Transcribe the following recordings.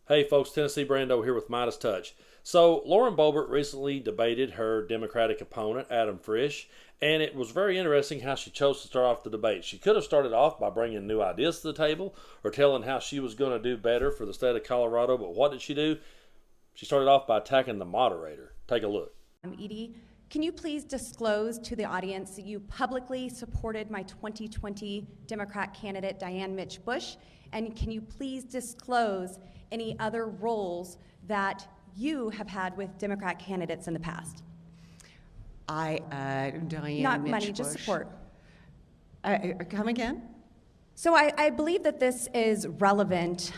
Hey folks, Tennessee Brando here with MeidasTouch. So Lauren Boebert recently debated her Democratic opponent, Adam Frisch, and it was very interesting how she chose to start off the debate. She could have started off by bringing new ideas to the table or telling how she was going to do better for the state of Colorado, but what did she do? She started off by attacking the moderator. Take a look. Edie, can you please disclose to the audience that you publicly supported my 2020 Democrat candidate, Diane Mitch Bush? And can you please disclose any other roles that you have had with Democrat candidates in the past? Diane Not Mitch money, Bush. just support. Come again? So I believe that this is relevant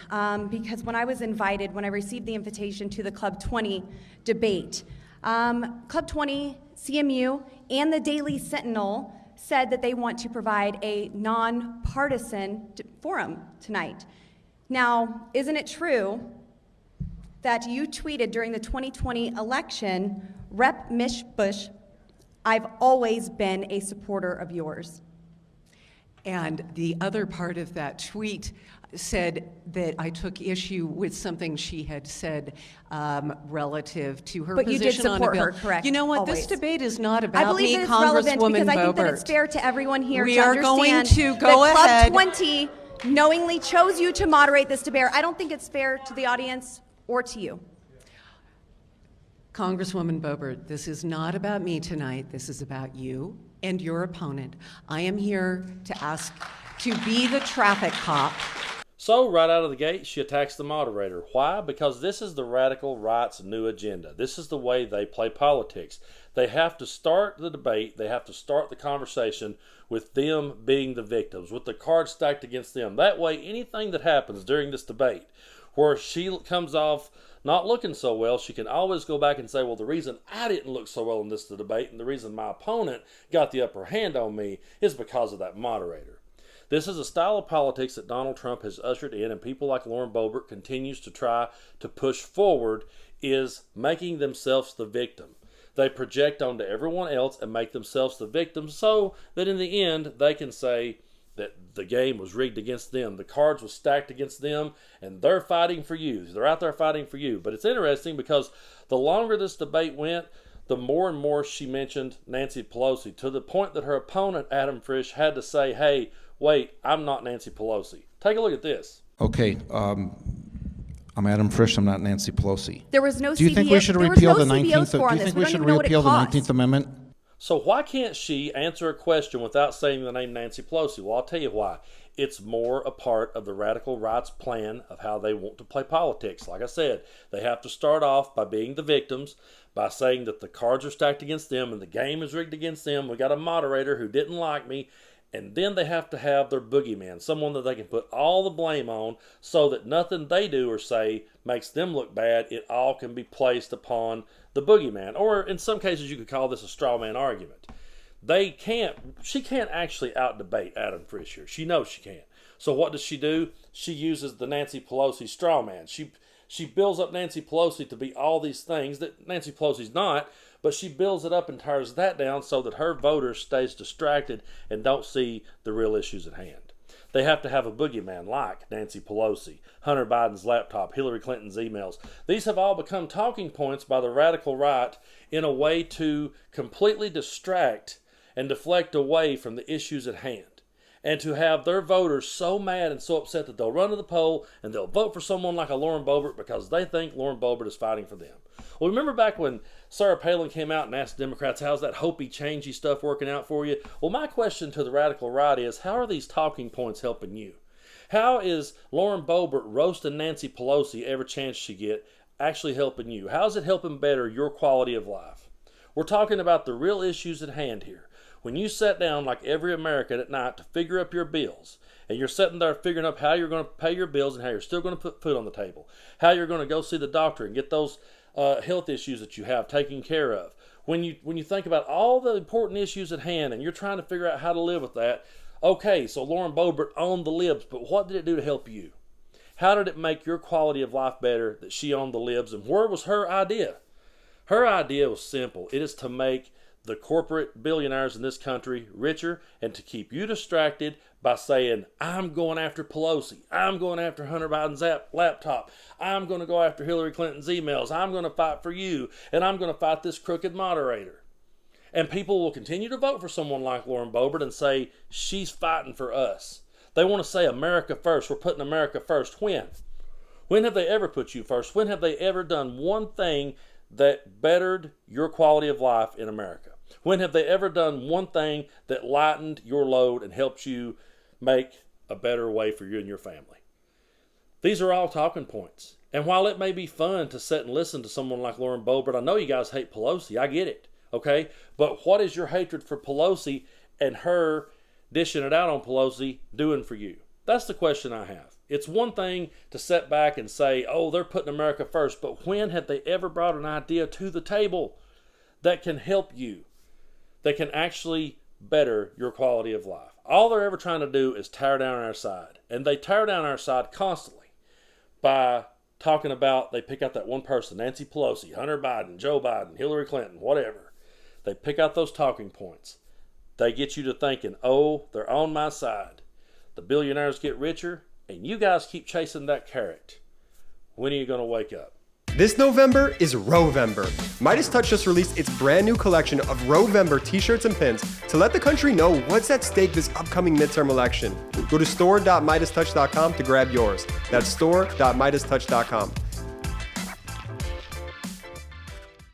because when I received the invitation to the Club 20 debate, Club 20, CMU, and the Daily Sentinel said that they want to provide a nonpartisan forum tonight. Now, isn't it true that you tweeted during the 2020 election, Rep. Mitch Bush, I've always been a supporter of yours? And the other part of that tweet said that I took issue with something she had said relative to her But you position did on a support bill. her, correct? You know what? Always. This debate is not I about believe me, that it's relevant Congresswoman because I think that Boebert. it's fair to everyone here We to are understand going to go that ahead. Club 20 knowingly chose you to moderate this debate. I don't think it's fair to the audience or to you. Congresswoman Boebert, this is not about me tonight. This is about you and your opponent. I am here to ask to be the traffic cop. So, right out of the gate, she attacks the moderator. Why? Because this is the radical right's new agenda. This is the way they play politics. They have to start the debate, they have to start the conversation with them being the victims, with the cards stacked against them. That way, anything that happens during this debate where she comes off not looking so well, she can always go back and say, well, the reason I didn't look so well in this debate and the reason my opponent got the upper hand on me is because of that moderator. This is a style of politics that Donald Trump has ushered in, and people like Lauren Boebert continues to try to push forward, is making themselves the victim. They project onto everyone else and make themselves the victim so that in the end they can say that the game was rigged against them, the cards were stacked against them, and they're fighting for you. They're out there fighting for you. But it's interesting because the longer this debate went, the more and more she mentioned Nancy Pelosi, to the point that her opponent, Adam Frisch, had to say, hey, wait, I'm not Nancy Pelosi. Take a look at this. Okay, I'm Adam Frisch. I'm not Nancy Pelosi. There was no Do you think we should repeal the 19th? Do you think we should repeal the 19th Amendment? So why can't she answer a question without saying the name Nancy Pelosi? Well, I'll tell you why. It's more a part of the radical right's plan of how they want to play politics. Like I said, they have to start off by being the victims, by saying that the cards are stacked against them and the game is rigged against them. We got a moderator who didn't like me. And then they have to have their boogeyman, someone that they can put all the blame on so that nothing they do or say makes them look bad. It all can be placed upon the boogeyman. Or in some cases, you could call this a straw man argument. She can't actually out-debate Adam Frisch here. She knows she can't. So what does she do? She uses the Nancy Pelosi straw man. She builds up Nancy Pelosi to be all these things that Nancy Pelosi's not, but she builds it up and tears that down so that her voters stays distracted and don't see the real issues at hand. They have to have a boogeyman like Nancy Pelosi, Hunter Biden's laptop, Hillary Clinton's emails. These have all become talking points by the radical right in a way to completely distract and deflect away from the issues at hand, and to have their voters so mad and so upset that they'll run to the poll and they'll vote for someone like a Lauren Boebert because they think Lauren Boebert is fighting for them. Well, remember back when Sarah Palin came out and asked Democrats, how's that hopey, changey stuff working out for you? Well, my question to the radical right is, how are these talking points helping you? How is Lauren Boebert roasting Nancy Pelosi every chance she gets actually helping you? How is it helping better your quality of life? We're talking about the real issues at hand here. When you sit down like every American at night to figure up your bills, and you're sitting there figuring up how you're going to pay your bills and how you're still going to put food on the table, how you're going to go see the doctor and get those health issues that you have taken care of. When you think about all the important issues at hand and you're trying to figure out how to live with that, okay, so Lauren Boebert owned the libs, but what did it do to help you? How did it make your quality of life better that she owned the libs, and where was her idea? Her idea was simple. It is to make the corporate billionaires in this country richer and to keep you distracted by saying, I'm going after Pelosi, I'm going after Hunter Biden's laptop, I'm going to go after Hillary Clinton's emails, I'm going to fight for you, and I'm going to fight this crooked moderator. And people will continue to vote for someone like Lauren Boebert and say, she's fighting for us. They want to say America first. We're putting America first. When? When have they ever put you first? When have they ever done one thing that bettered your quality of life in America? When have they ever done one thing that lightened your load and helped you make a better way for you and your family? These are all talking points. And while it may be fun to sit and listen to someone like Lauren Boebert, I know you guys hate Pelosi. I get it. Okay? But what is your hatred for Pelosi and her dishing it out on Pelosi doing for you? That's the question I have. It's one thing to sit back and say, oh, they're putting America first, but when have they ever brought an idea to the table that can help you, that can actually better your quality of life? All they're ever trying to do is tear down our side. And they tear down our side constantly by talking about, they pick out that one person, Nancy Pelosi, Hunter Biden, Joe Biden, Hillary Clinton, whatever. They pick out those talking points. They get you to thinking, oh, they're on my side. The billionaires get richer, and you guys keep chasing that carrot. When are you going to wake up? This November is Rovember. MeidasTouch just released its brand new collection of Rovember t-shirts and pins to let the country know what's at stake this upcoming midterm election. Go to store.meidastouch.com to grab yours. That's store.meidastouch.com.